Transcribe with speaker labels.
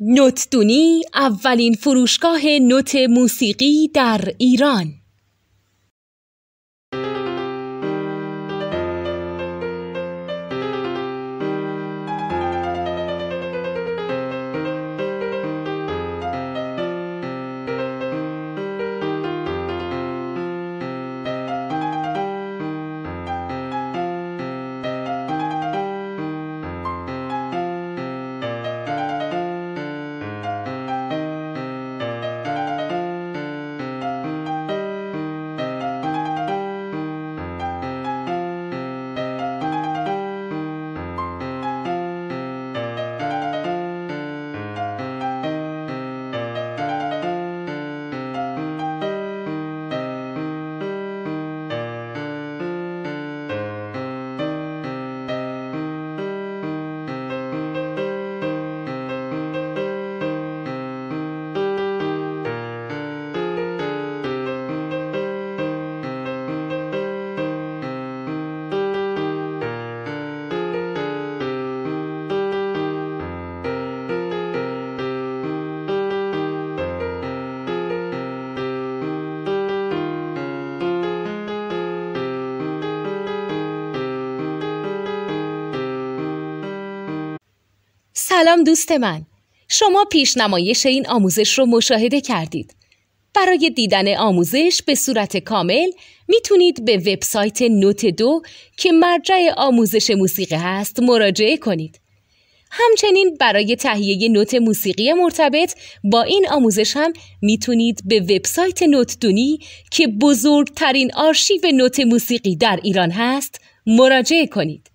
Speaker 1: نوتدونی اولین فروشگاه نوت موسیقی در ایران. سلام دوست من، شما پیشنمایش این آموزش رو مشاهده کردید. برای دیدن آموزش به صورت کامل میتونید به وبسایت نوت 2 که مرجع آموزش موسیقی هست مراجعه کنید. همچنین برای تهیه نوت موسیقی مرتبط با این آموزش هم میتونید به وبسایت نوتدونی که بزرگترین آرشیو نوت موسیقی در ایران هست مراجعه کنید.